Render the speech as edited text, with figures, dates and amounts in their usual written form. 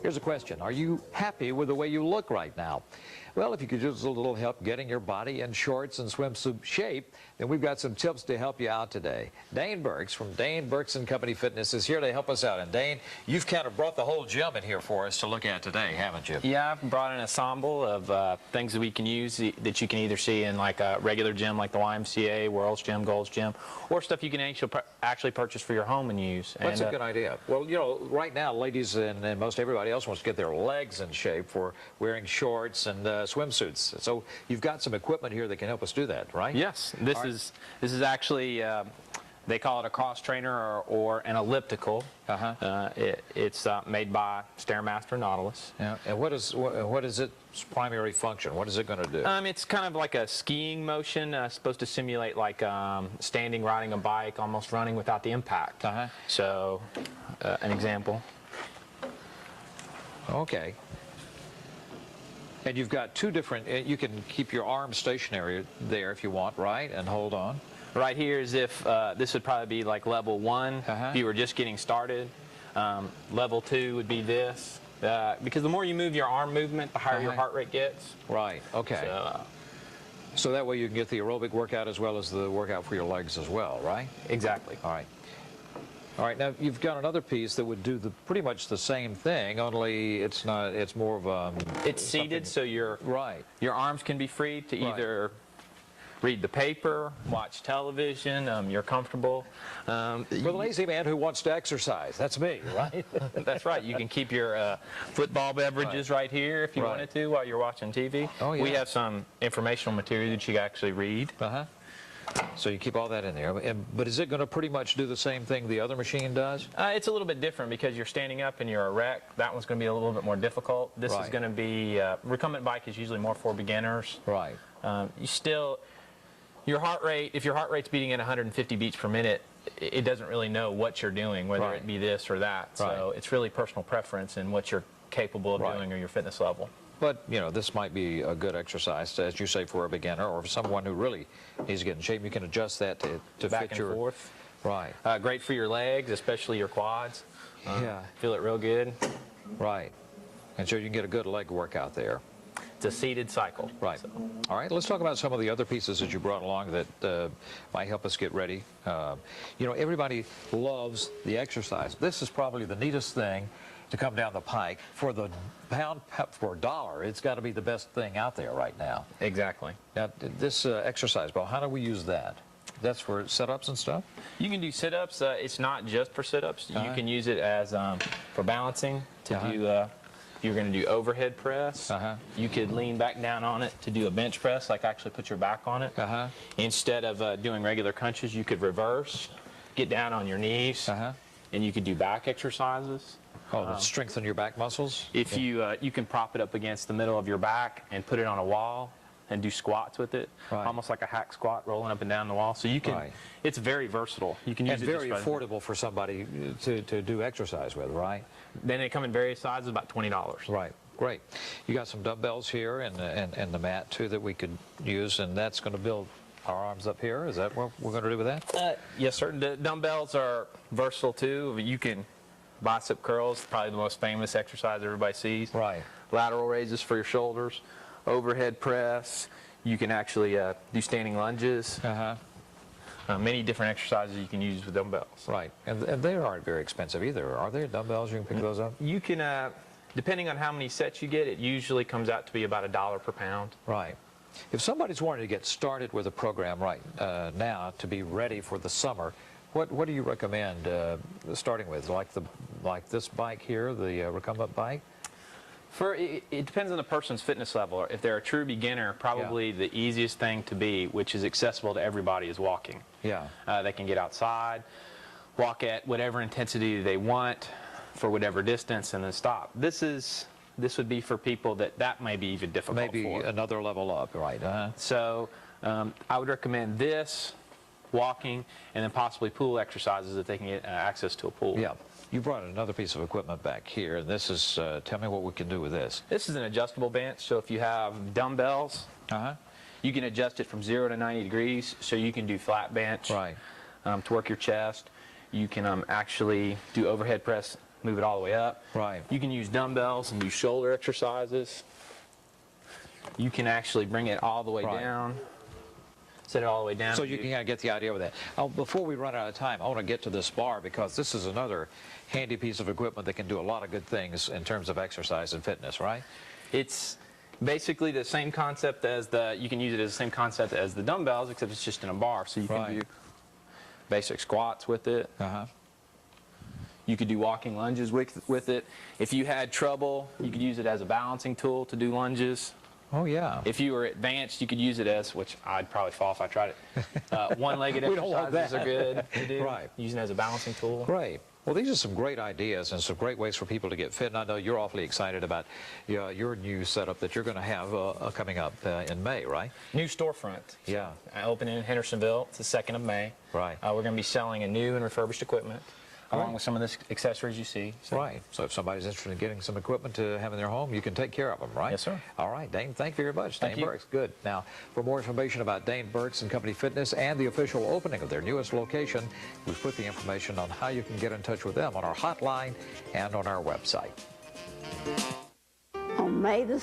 Here's a question. Are you happy with the way you look right now? Well, if you could use a little help getting your body in shorts and swimsuit shape, then we've got some tips to help you out today. Dane Burks from Dane Burks & Company Fitness is here to help us out. And Dane, you've kind of brought the whole gym in here for us to look at today, haven't you? Yeah, I've brought an ensemble of things that we can use that you can either see in like a regular gym like the YMCA, World's Gym, Gold's Gym, or stuff you can actually purchase for your home and use. That's a good idea. Well, you know, right now, ladies and most everybody else wants to get their legs in shape for wearing shorts and swimsuits. So you've got some equipment here that can help us do that, right? Yes, this is actually they call it a cross trainer or an elliptical. It's made by Stairmaster Nautilus. Yeah. And what is its primary function? What is it going to do? It's kind of like a skiing motion, supposed to simulate like standing, riding a bike, almost running without the impact. So, an example. Okay. And you've got two different, you can keep your arms stationary there if you want, right? And hold on. Right here is if, this would probably be like level 1, if you were just getting started. Level 2 would be this. Because the more you move your arm movement, the higher your heart rate gets. Right, okay. So that way you can get the aerobic workout as well as the workout for your legs as well, right? Exactly. All right. All right, now you've got another piece that would do pretty much the same thing, only it's not, it's more of a... It's seated, so your arms can be free to either read the paper, watch television, you're comfortable. For the lazy man who wants to exercise, that's me, right? That's right. You can keep your football beverages right here if you wanted to while you're watching TV. Oh, yeah. We have some informational material that you can actually read. So you keep all that in there. But is it going to pretty much do the same thing the other machine does? It's a little bit different because you're standing up and you're erect. That one's going to be a little bit more difficult. This is going to be, recumbent bike is usually more for beginners. Right. You still, your heart rate, if your heart rate's beating at 150 beats per minute, it doesn't really know what you're doing, whether it be this or that. So it's really personal preference and what you're capable of doing or your fitness level. But, you know, this might be a good exercise, as you say, for a beginner or for someone who really needs to get in shape. You can adjust that to back fit your... and forth. Right. Great for your legs, especially your quads. Feel it real good. Right. And so you can get a good leg workout there. It's a seated cycle. Right. So. All right, let's talk about some of the other pieces that you brought along that might help us get ready. You know, everybody loves the exercise. This is probably the neatest thing to come down the pike. For the pound for $1, it's got to be the best thing out there right now. Exactly. Now, this exercise ball, how do we use that? That's for sit-ups and stuff? You can do sit-ups. It's not just for sit-ups. You can use it as for balancing to do, if you're going to do overhead press, you could lean back down on it to do a bench press, like actually put your back on it. Instead of doing regular crunches, you could reverse, get down on your knees, and you could do back exercises. Oh, to strengthen your back muscles? If you can prop it up against the middle of your back and put it on a wall and do squats with it, almost like a hack squat, rolling up and down the wall. So you can, it's very versatile. You can use it very affordable for somebody to do exercise with, right? Then they come in various sizes, about $20. Right. Great. You got some dumbbells here and the mat too that we could use, and that's going to build our arms up here. Is that what we're going to do with that? Yes, sir. The dumbbells are versatile too. You can bicep curls, probably the most famous exercise everybody sees. Right. Lateral raises for your shoulders, overhead press. You can actually do standing lunges. Many different exercises you can use with dumbbells. Right. And they aren't very expensive either. Are there dumbbells? You can pick those up? You can, depending on how many sets you get, it usually comes out to be about $1 per pound. Right. If somebody's wanting to get started with a program right now to be ready for the summer, what do you recommend starting with? Like this bike here, the recumbent bike? It depends on the person's fitness level. If they're a true beginner, probably the easiest thing to be, which is accessible to everybody, is walking. They can get outside, walk at whatever intensity they want for whatever distance, and then stop. This would be for people that may be even difficult for. Maybe another level up, right? So I would recommend this, walking, and then possibly pool exercises if they can get access to a pool. Yeah. You brought another piece of equipment back here, and this is, tell me what we can do with this. This is an adjustable bench, so if you have dumbbells, you can adjust it from 0 to 90 degrees, so you can do flat bench to work your chest. You can actually do overhead press move it all the way up. Right. You can use dumbbells and do shoulder exercises. You can actually bring it all the way Right. down. Set it all the way down. So you can kind of get the idea with that. Before we run out of time, I want to get to this bar because this is another handy piece of equipment that can do a lot of good things in terms of exercise and fitness, right? It's basically the same concept as you can use it as the same concept as the dumbbells, except it's just in a bar. So you can Right. do basic squats with it. Uh-huh. You could do walking lunges with it. If you had trouble, you could use it as a balancing tool to do lunges. Oh, yeah. If you were advanced, you could use it as, which I'd probably fall if I tried it. One-legged We don't want exercises that. are good to do. Right. Using it as a balancing tool. Great. Well, these are some great ideas and some great ways for people to get fit. And I know you're awfully excited about your new setup that you're going to have coming up in May, right? New storefront. Yeah. Opening in Hendersonville. It's the 2nd of May. Right. We're going to be selling a new and refurbished equipment, along with some of the accessories you see. So. Right. So if somebody's interested in getting some equipment to have in their home, you can take care of them, right? Yes, sir. All right, Dane, thank you very much. Thank Dane you. Burks. Good. Now, for more information about Dane Burks and Company Fitness and the official opening of their newest location, we've put the information on how you can get in touch with them on our hotline and on our website. On May the